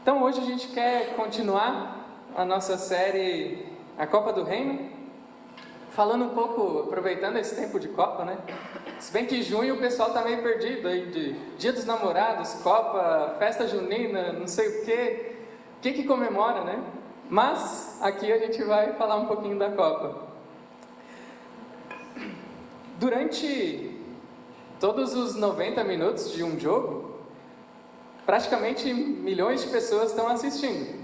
Então hoje a gente quer continuar a nossa série A Copa do Reino, falando um pouco, aproveitando esse tempo de Copa, né? Se bem que em junho o pessoal tá meio perdido aí de Dia dos Namorados, Copa, festa junina, não sei o que comemora, né? Mas aqui a gente vai falar um pouquinho da Copa. Durante todos os 90 minutos de um jogo, praticamente milhões de pessoas estão assistindo.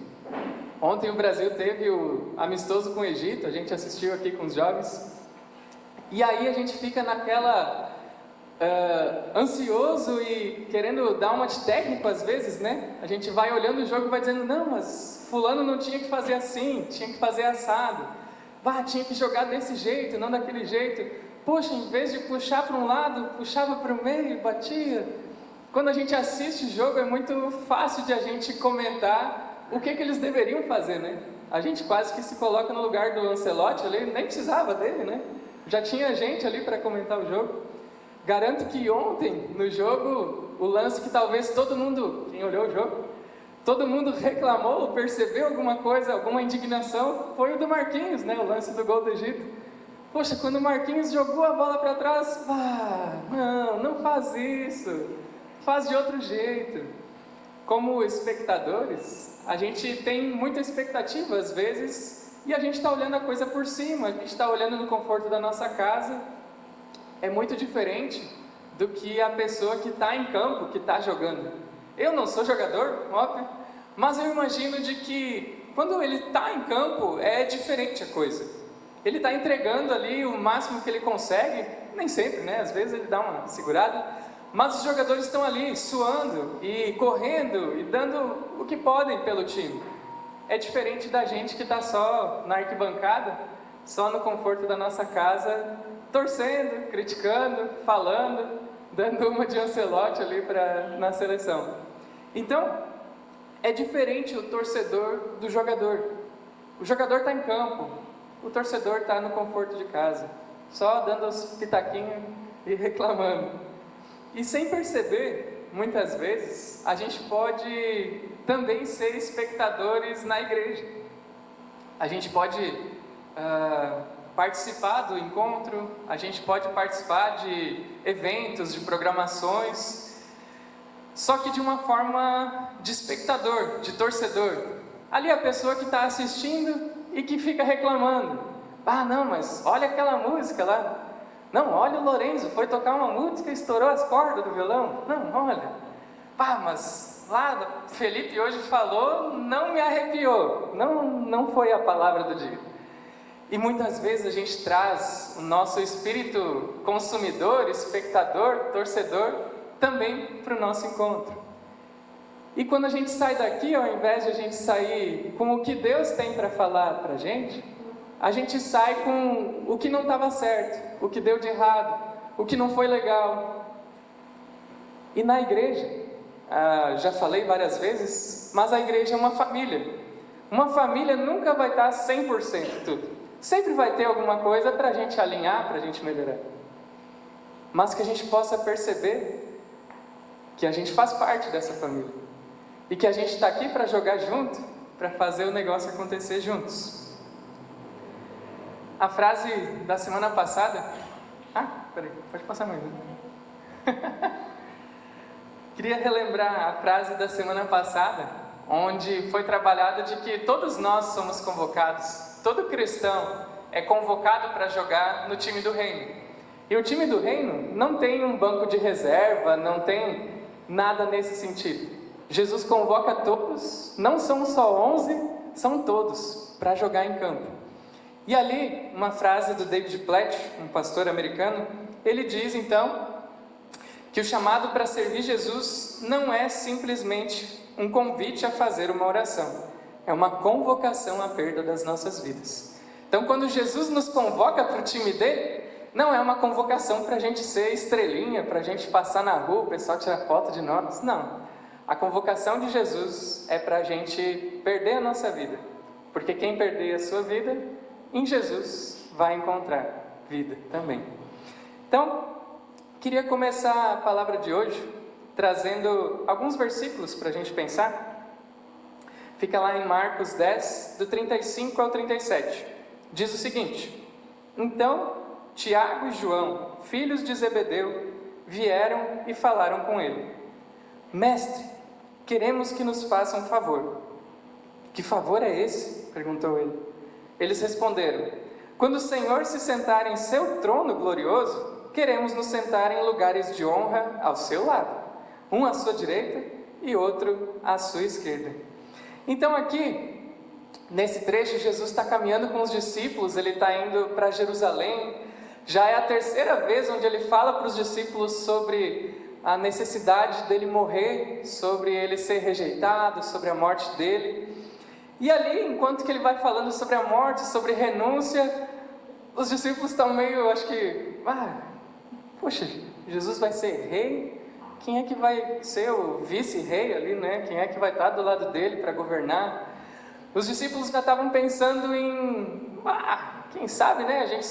Ontem o Brasil teve o amistoso com o Egito, a gente assistiu aqui com os jovens. E aí a gente fica naquela ansioso e querendo dar uma de técnico às vezes, né? A gente vai olhando o jogo e vai dizendo, não, mas fulano não tinha que fazer assim, tinha que fazer assado. Tinha que jogar desse jeito, não daquele jeito. Poxa, em vez de puxar para um lado, puxava para o meio e batia. Quando a gente assiste o jogo é muito fácil de a gente comentar o que eles deveriam fazer, né? A gente quase que se coloca no lugar do Ancelotti ali, nem precisava dele, né? Já tinha gente ali para comentar o jogo. Garanto que ontem, no jogo, o lance que talvez todo mundo, quem olhou o jogo, todo mundo reclamou, percebeu alguma coisa, alguma indignação, foi o do Marquinhos, né? O lance do gol do Egito. Poxa, quando o Marquinhos jogou a bola para trás, não faz isso, faz de outro jeito. Como espectadores, a gente tem muita expectativa às vezes, e a gente está olhando a coisa por cima, a gente está olhando no conforto da nossa casa. É muito diferente do que a pessoa que está em campo, que está jogando. Eu não sou jogador, óbvio, mas eu imagino de que quando ele está em campo é diferente a coisa. Ele está entregando ali o máximo que ele consegue, nem sempre, né? Às vezes ele dá uma segurada, mas os jogadores estão ali suando e correndo e dando o que podem pelo time. É diferente da gente que está só na arquibancada, só no conforto da nossa casa, torcendo, criticando, falando, dando uma de Ancelotti ali na seleção. Então, é diferente o torcedor do jogador. O jogador está em campo, o torcedor está no conforto de casa, só dando os pitaquinhos e reclamando. E sem perceber, muitas vezes, a gente pode também ser espectadores na igreja. A gente pode participar do encontro, a gente pode participar de eventos, de programações, só que de uma forma de espectador, de torcedor. Ali a pessoa que está assistindo e que fica reclamando. Não, mas olha aquela música lá. Não, olha o Lorenzo, foi tocar uma música e estourou as cordas do violão. Não, olha. Mas lá Felipe hoje falou, não me arrepiou. Não foi a palavra do dia. E muitas vezes a gente traz o nosso espírito consumidor, espectador, torcedor, também para o nosso encontro. E quando a gente sai daqui, ao invés de a gente sair com o que Deus tem para falar para a gente sai com o que não estava certo, o que deu de errado, o que não foi legal. E na igreja, já falei várias vezes, mas a igreja é uma família. Uma família nunca vai estar 100% tudo. Sempre vai ter alguma coisa para a gente alinhar, para a gente melhorar. Mas que a gente possa perceber que a gente faz parte dessa família. E que a gente está aqui para jogar junto, para fazer o negócio acontecer juntos. A frase da semana passada... peraí, pode passar mais. Queria relembrar a frase da semana passada, onde foi trabalhado de que todos nós somos convocados. Todo cristão é convocado para jogar no time do reino. E o time do reino não tem um banco de reserva, não tem nada nesse sentido. Jesus convoca todos, não são só 11, são todos, para jogar em campo. E ali, uma frase do David Platt, um pastor americano, ele diz então, que o chamado para servir Jesus não é simplesmente um convite a fazer uma oração, é uma convocação à perda das nossas vidas. Então, quando Jesus nos convoca para o time dele, não é uma convocação para a gente ser estrelinha, para a gente passar na rua, o pessoal tirar foto de nós, não. A convocação de Jesus é para a gente perder a nossa vida, porque quem perder a sua vida, em Jesus vai encontrar vida também. Então, queria começar a palavra de hoje trazendo alguns versículos para a gente pensar. Fica lá em Marcos 10, do 35 ao 37. Diz o seguinte: Então, Tiago e João, filhos de Zebedeu, vieram e falaram com ele: Mestre, queremos que nos faça um favor. Que favor é esse? Perguntou ele. Eles responderam: Quando o Senhor se sentar em seu trono glorioso, queremos nos sentar em lugares de honra ao seu lado, um à sua direita e outro à sua esquerda. Então aqui, nesse trecho, Jesus está caminhando com os discípulos, ele está indo para Jerusalém. Já é a terceira vez onde ele fala para os discípulos sobre a necessidade dele morrer, sobre ele ser rejeitado, sobre a morte dele. E ali, enquanto que ele vai falando sobre a morte, sobre renúncia, os discípulos estão meio, acho que, poxa, Jesus vai ser rei? Quem é que vai ser o vice-rei ali, né? Quem é que vai estar do lado dele para governar? Os discípulos já estavam pensando em, quem sabe, né? A gente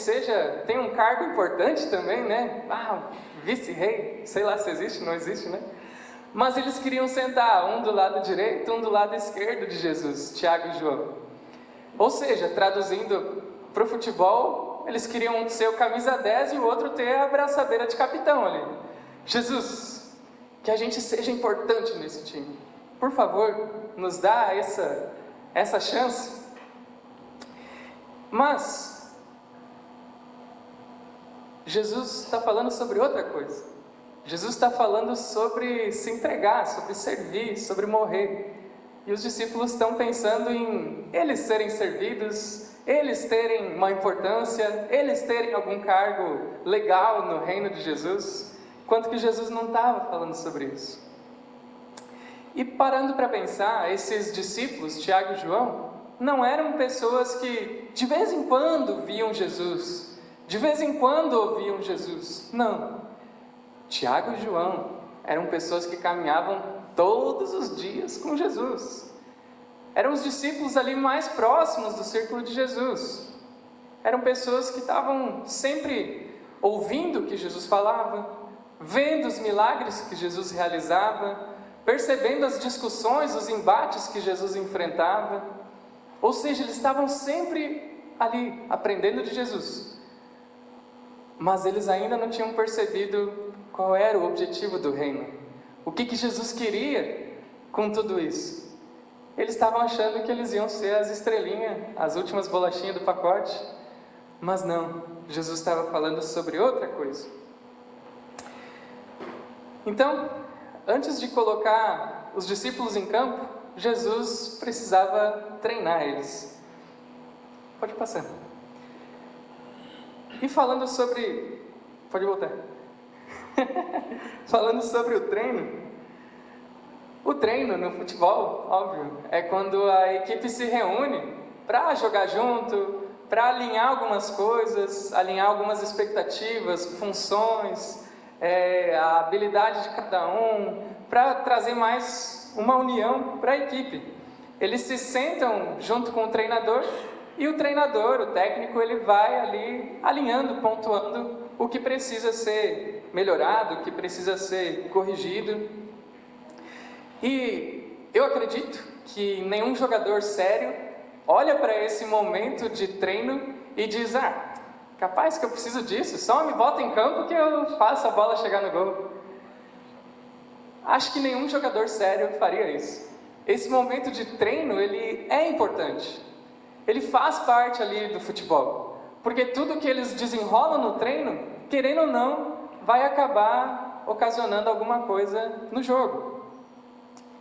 tem um cargo importante também, né? Vice-rei, sei lá se existe, não existe, né? Mas eles queriam sentar, um do lado direito, um do lado esquerdo de Jesus, Tiago e João. Ou seja, traduzindo para o futebol, eles queriam um ser o camisa 10 e o outro ter a braçadeira de capitão ali. Jesus, que a gente seja importante nesse time. Por favor, nos dá essa chance. Mas Jesus está falando sobre outra coisa. Jesus está falando sobre se entregar, sobre servir, sobre morrer. E os discípulos estão pensando em eles serem servidos, eles terem uma importância, eles terem algum cargo legal no reino de Jesus, enquanto que Jesus não estava falando sobre isso. E parando para pensar, esses discípulos, Tiago e João, não eram pessoas que de vez em quando viam Jesus, de vez em quando ouviam Jesus. Não. Tiago e João eram pessoas que caminhavam todos os dias com Jesus. Eram os discípulos ali mais próximos do círculo de Jesus. Eram pessoas que estavam sempre ouvindo o que Jesus falava, vendo os milagres que Jesus realizava, percebendo as discussões, os embates que Jesus enfrentava. Ou seja, eles estavam sempre ali, aprendendo de Jesus. Mas eles ainda não tinham percebido qual era o objetivo do reino. O que Jesus queria com tudo isso? Eles estavam achando que eles iam ser as estrelinhas, as últimas bolachinhas do pacote. Mas não, Jesus estava falando sobre outra coisa. Então, antes de colocar os discípulos em campo, Jesus precisava treinar eles. Pode passar. E falando sobre... Pode voltar. Falando sobre o treino no futebol, óbvio, é quando a equipe se reúne para jogar junto, para alinhar algumas coisas, alinhar algumas expectativas, funções, a habilidade de cada um, para trazer mais uma união para a equipe. Eles se sentam junto com o treinador e o treinador, o técnico, ele vai ali alinhando, pontuando o que precisa ser melhorado, o que precisa ser corrigido. E eu acredito que nenhum jogador sério olha para esse momento de treino e diz: capaz que eu preciso disso, só me bota em campo que eu faço a bola chegar no gol. Acho que nenhum jogador sério faria isso. Esse momento de treino, ele é importante. Ele faz parte ali do futebol. Porque tudo que eles desenrolam no treino, querendo ou não, vai acabar ocasionando alguma coisa no jogo.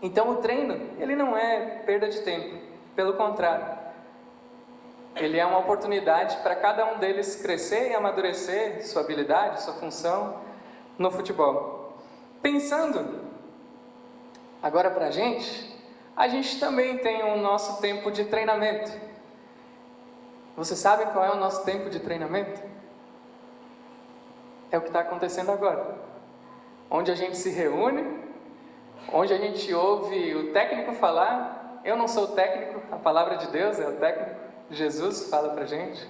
Então o treino, ele não é perda de tempo. Pelo contrário. Ele é uma oportunidade para cada um deles crescer e amadurecer sua habilidade, sua função no futebol. Pensando agora para a gente também tem o nosso tempo de treinamento. Você sabe qual é o nosso tempo de treinamento? É o que está acontecendo agora. Onde a gente se reúne, onde a gente ouve o técnico falar. Eu não sou o técnico, a palavra de Deus é o técnico. Jesus fala para a gente.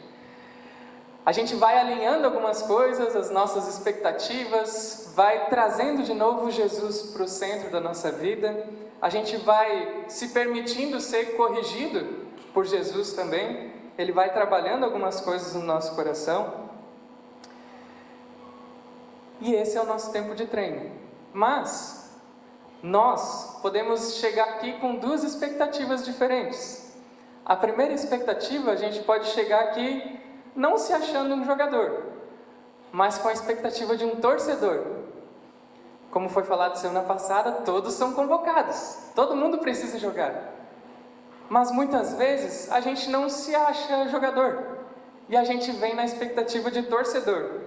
A gente vai alinhando algumas coisas, as nossas expectativas, vai trazendo de novo Jesus para o centro da nossa vida. a gente vai se permitindo ser corrigido por Jesus também. Ele vai trabalhando algumas coisas no nosso coração. E esse é o nosso tempo de treino. Mas nós podemos chegar aqui com duas expectativas diferentes. A primeira expectativa, a gente pode chegar aqui não se achando um jogador, mas com a expectativa de um torcedor. Como foi falado semana passada, todos são convocados, todo mundo precisa jogar. Mas muitas vezes a gente não se acha jogador, e a gente vem na expectativa de torcedor.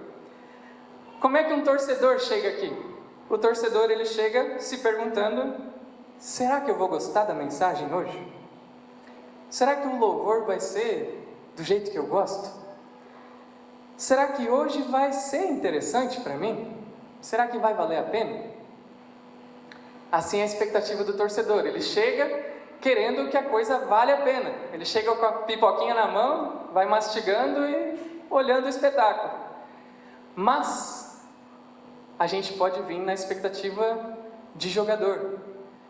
Como é que um torcedor chega aqui? O torcedor, ele chega se perguntando: será que eu vou gostar da mensagem hoje? Será que o louvor vai ser do jeito que eu gosto? Será que hoje vai ser interessante para mim? Será que vai valer a pena? Assim é a expectativa do torcedor. Ele chega querendo que a coisa vale a pena. Ele chega com a pipoquinha na mão, vai mastigando e olhando o espetáculo. Mas a gente pode vir na expectativa de jogador,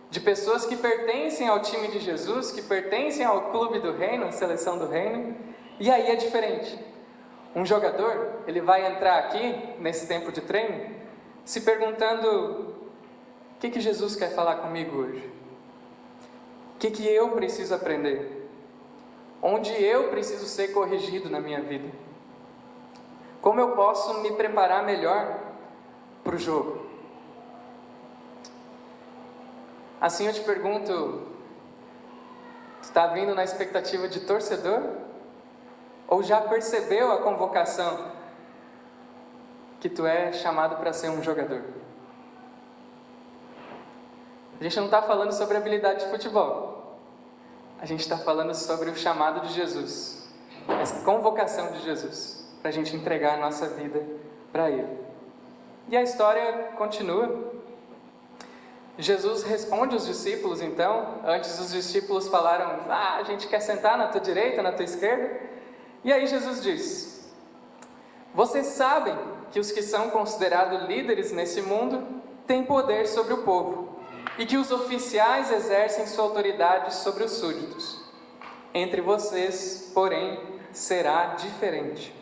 de pessoas que pertencem ao time de Jesus, que pertencem ao clube do reino, à seleção do reino. E aí é diferente. Um jogador, ele vai entrar aqui, nesse tempo de treino, se perguntando: o que Jesus quer falar comigo hoje? O que eu preciso aprender? Onde eu preciso ser corrigido na minha vida? Como eu posso me preparar melhor para o jogo? Assim eu te pergunto, tu está vindo na expectativa de torcedor? Ou já percebeu a convocação que tu é chamado para ser um jogador? A gente não está falando sobre habilidade de futebol. A gente está falando sobre o chamado de Jesus, essa convocação de Jesus, para a gente entregar a nossa vida para Ele. E a história continua. Jesus responde aos discípulos, então. Antes os discípulos falaram: a gente quer sentar na tua direita, na tua esquerda. E aí Jesus diz: vocês sabem que os que são considerados líderes nesse mundo têm poder sobre o povo, e que os oficiais exercem sua autoridade sobre os súditos. Entre vocês, porém, será diferente.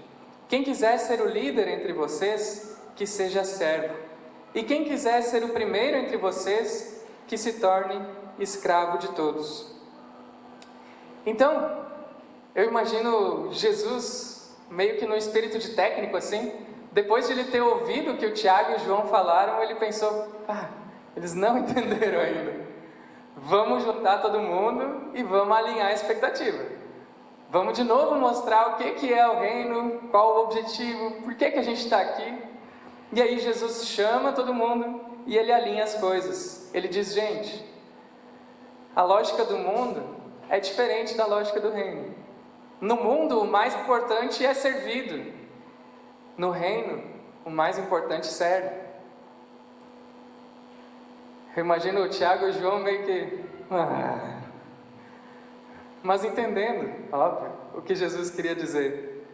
Quem quiser ser o líder entre vocês, que seja servo. E quem quiser ser o primeiro entre vocês, que se torne escravo de todos. Então, eu imagino Jesus meio que no espírito de técnico assim. Depois de ele ter ouvido o que o Tiago e o João falaram, ele pensou: eles não entenderam ainda. Vamos juntar todo mundo e vamos alinhar a expectativa. Vamos de novo mostrar o que é o reino, qual o objetivo, por que a gente está aqui. E aí Jesus chama todo mundo e ele alinha as coisas. Ele diz: gente, a lógica do mundo é diferente da lógica do reino. No mundo, o mais importante é servido. No reino, o mais importante serve. Eu imagino o Tiago e o João meio que... mas entendendo, óbvio, o que Jesus queria dizer.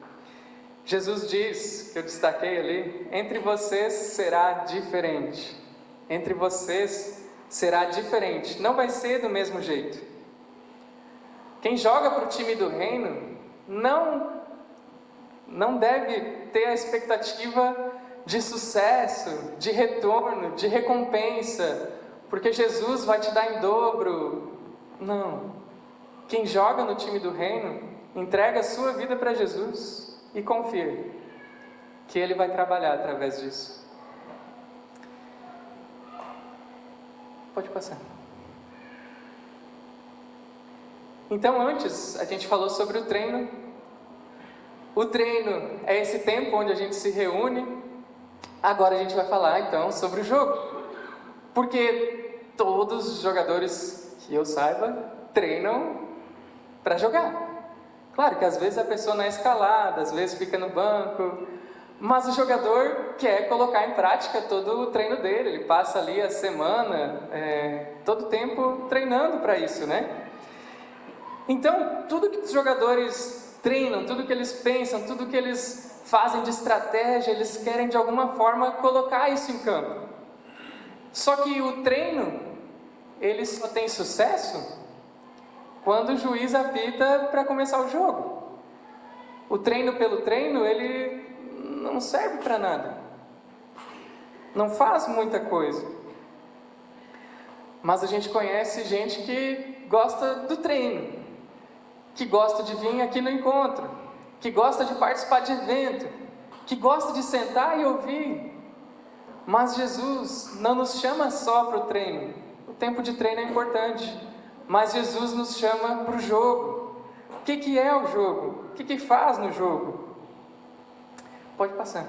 Jesus diz, que eu destaquei ali: entre vocês será diferente. Entre vocês será diferente. Não vai ser do mesmo jeito. Quem joga para o time do reino não deve ter a expectativa de sucesso, de retorno, de recompensa, porque Jesus vai te dar em dobro. Não. Quem joga no time do reino entrega a sua vida para Jesus e confia que Ele vai trabalhar através disso. Pode passar. Então, antes a gente falou sobre o treino. O treino é esse tempo onde a gente se reúne. Agora a gente vai falar então sobre o jogo, porque todos os jogadores que eu saiba treinam para jogar. Claro que às vezes a pessoa não é escalada, às vezes fica no banco, mas o jogador quer colocar em prática todo o treino dele. Ele passa ali a semana, todo o tempo treinando para isso, né? Então, tudo que os jogadores treinam, tudo que eles pensam, tudo que eles fazem de estratégia, eles querem de alguma forma colocar isso em campo. Só que o treino ele só tem sucesso quando o juiz apita para começar o jogo. O treino pelo treino, ele não serve para nada. Não faz muita coisa. Mas a gente conhece gente que gosta do treino, que gosta de vir aqui no encontro, que gosta de participar de evento, que gosta de sentar e ouvir. Mas Jesus não nos chama só para o treino. O tempo de treino é importante, mas Jesus nos chama para o jogo. O que é o jogo? O que faz no jogo? Pode passar.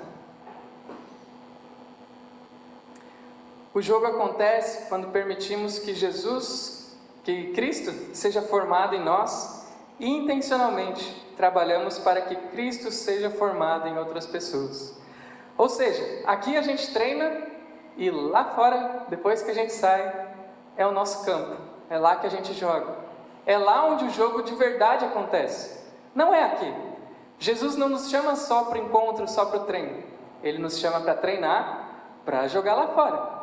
O jogo acontece quando permitimos que Cristo seja formado em nós e intencionalmente trabalhamos para que Cristo seja formado em outras pessoas. Ou seja, aqui a gente treina e lá fora, depois que a gente sai, é o nosso campo. É lá que a gente joga. É lá onde o jogo de verdade acontece. Não é aqui. Jesus não nos chama só para o encontro, só para o treino. Ele nos chama para treinar, para jogar lá fora.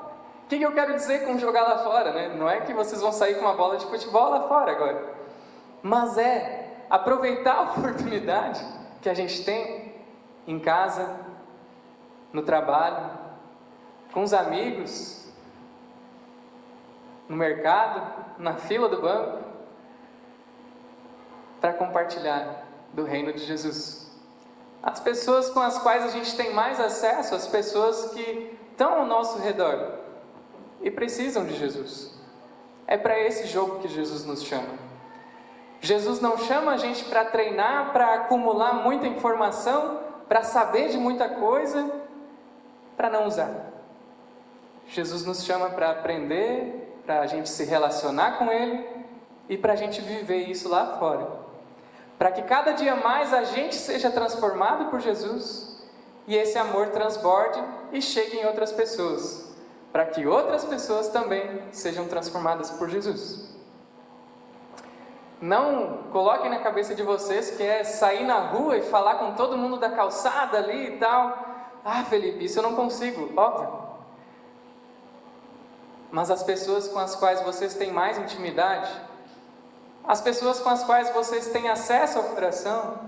O que eu quero dizer com jogar lá fora, né? Não é que vocês vão sair com uma bola de futebol lá fora agora. Mas é aproveitar a oportunidade que a gente tem em casa, no trabalho, com os amigos, no mercado, na fila do banco, para compartilhar do reino de Jesus. As pessoas com as quais a gente tem mais acesso, as pessoas que estão ao nosso redor e precisam de Jesus. É para esse jogo que Jesus nos chama. Jesus não chama a gente para treinar, para acumular muita informação, para saber de muita coisa, para não usar. Jesus nos chama para aprender, para a gente se relacionar com Ele e para a gente viver isso lá fora. Para que cada dia mais a gente seja transformado por Jesus e esse amor transborde e chegue em outras pessoas, para que outras pessoas também sejam transformadas por Jesus. Não coloquem na cabeça de vocês que é sair na rua e falar com todo mundo da calçada ali e tal. Ah, Felipe, isso eu não consigo, óbvio. Mas as pessoas com as quais vocês têm mais intimidade, as pessoas com as quais vocês têm acesso ao coração,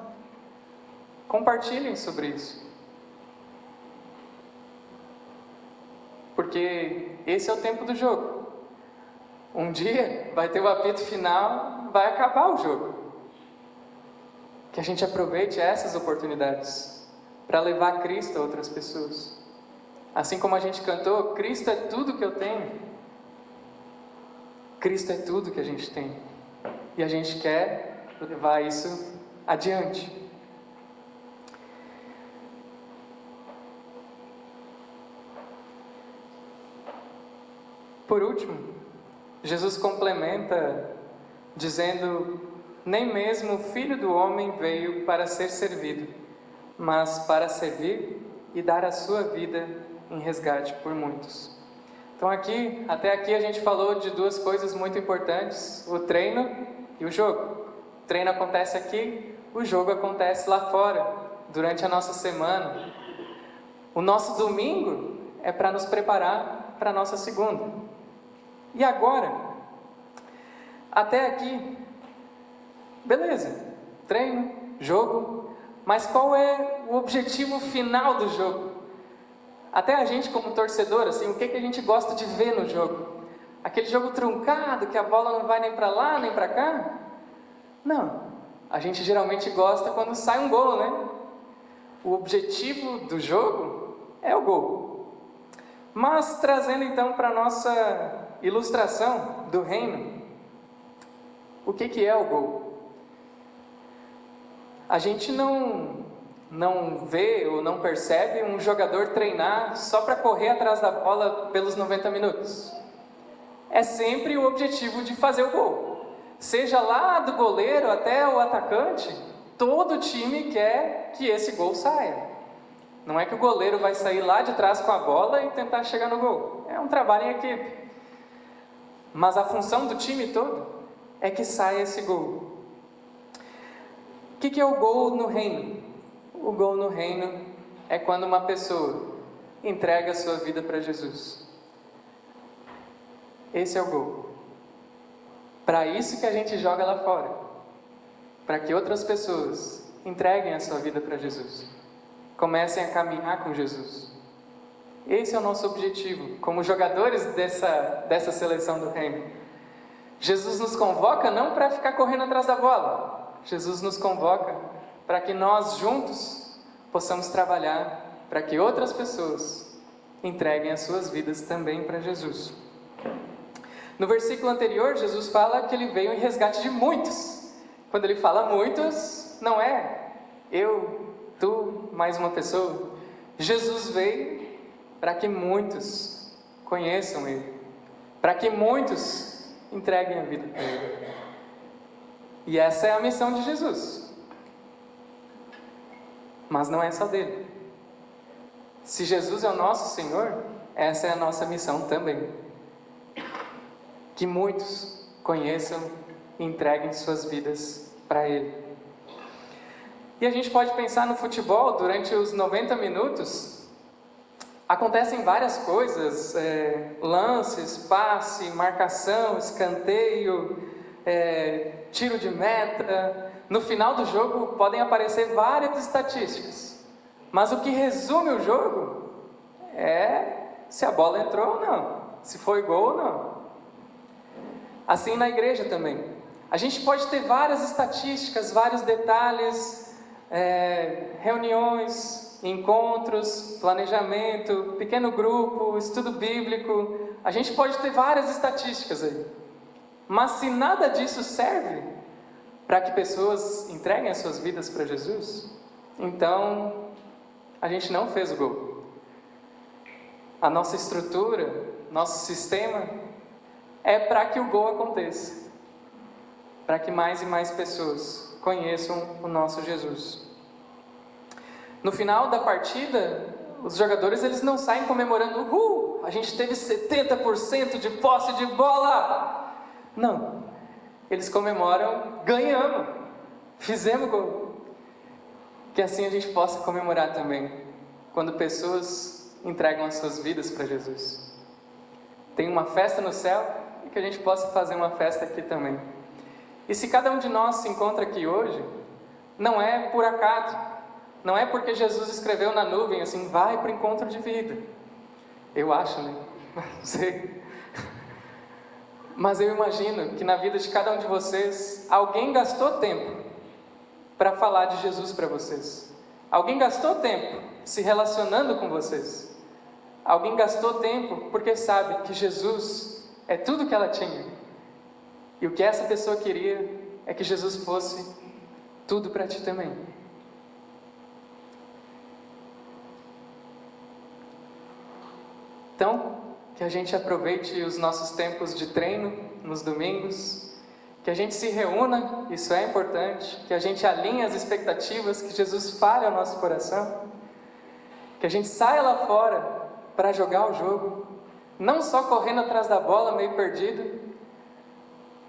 compartilhem sobre isso. Porque esse é o tempo do jogo. Um dia vai ter o apito final, vai acabar o jogo. Que a gente aproveite essas oportunidades para levar Cristo a outras pessoas. Assim como a gente cantou, Cristo é tudo que eu tenho. Cristo é tudo que a gente tem. E a gente quer levar isso adiante. Por último, Jesus complementa dizendo: nem mesmo o Filho do Homem veio para ser servido, mas para servir e dar a sua vida em resgate por muitos. Então até aqui a gente falou de duas coisas muito importantes: o treino e o jogo. O treino acontece aqui, o jogo acontece lá fora, durante a nossa semana. O nosso domingo é para nos preparar para a nossa segunda. E agora? Até aqui, beleza, treino, jogo, mas qual é o objetivo final do jogo? Até a gente como torcedor, assim, o que a gente gosta de ver no jogo? Aquele jogo truncado, que a bola não vai nem para lá, nem para cá? Não, a gente geralmente gosta quando sai um gol, né? O objetivo do jogo é o gol. Mas trazendo então para a nossa ilustração do reino, o que é o gol? A gente não vê ou não percebe um jogador treinar só para correr atrás da bola pelos 90 minutos. É sempre o objetivo de fazer o gol. Seja lá do goleiro até o atacante, todo time quer que esse gol saia. Não é que o goleiro vai sair lá de trás com a bola e tentar chegar no gol. É um trabalho em equipe. Mas a função do time todo é que saia esse gol. O que é o gol no reino? O gol no reino é quando uma pessoa entrega a sua vida para Jesus. Esse é o gol. Para isso que a gente joga lá fora, para que outras pessoas entreguem a sua vida para Jesus, comecem a caminhar com Jesus. Esse é o nosso objetivo, como jogadores dessa seleção do reino. Jesus nos convoca não para ficar correndo atrás da bola. Jesus nos convoca para que nós juntos possamos trabalhar para que outras pessoas entreguem as suas vidas também para Jesus. No versículo anterior, Jesus fala que ele veio em resgate de muitos. Quando ele fala muitos, não é eu, tu, mais uma pessoa. Jesus veio para que muitos conheçam Ele, para que muitos entreguem a vida para Ele. E essa é a missão de Jesus. Mas não é só dele. Se Jesus é o nosso Senhor, essa é a nossa missão também. Que muitos conheçam e entreguem suas vidas para Ele. E a gente pode pensar no futebol, durante os 90 minutos, acontecem várias coisas, lances, passe, marcação, escanteio, tiro de meta. No final do jogo podem aparecer várias estatísticas, mas o que resume o jogo é se a bola entrou ou não, se foi gol ou não. Assim na igreja também. A gente pode ter várias estatísticas, vários detalhes, reuniões, encontros, planejamento, pequeno grupo, estudo bíblico. A gente pode ter várias estatísticas aí. Mas se nada disso serve para que pessoas entreguem as suas vidas para Jesus, então a gente não fez o gol. A nossa estrutura, nosso sistema é para que o gol aconteça, para que mais e mais pessoas conheçam o nosso Jesus. No final da partida, os jogadores eles não saem comemorando, a gente teve 70% de posse de bola. Não, eles comemoram, ganhamos, fizemos gol. Que assim a gente possa comemorar também, quando pessoas entregam as suas vidas para Jesus. Tem uma festa no céu, e que a gente possa fazer uma festa aqui também. E se cada um de nós se encontra aqui hoje, não é por acaso. Não é porque Jesus escreveu na nuvem assim, vai para o encontro de vida. Eu acho, né? Não sei. Mas eu imagino que na vida de cada um de vocês, alguém gastou tempo para falar de Jesus para vocês. Alguém gastou tempo se relacionando com vocês. Alguém gastou tempo porque sabe que Jesus é tudo que ela tinha. E o que essa pessoa queria é que Jesus fosse tudo para ti também. Então, que a gente aproveite os nossos tempos de treino nos domingos, que a gente se reúna, isso é importante, que a gente alinhe as expectativas, que Jesus fale ao nosso coração, que a gente saia lá fora para jogar o jogo, não só correndo atrás da bola meio perdido,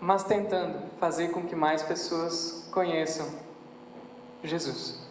mas tentando fazer com que mais pessoas conheçam Jesus.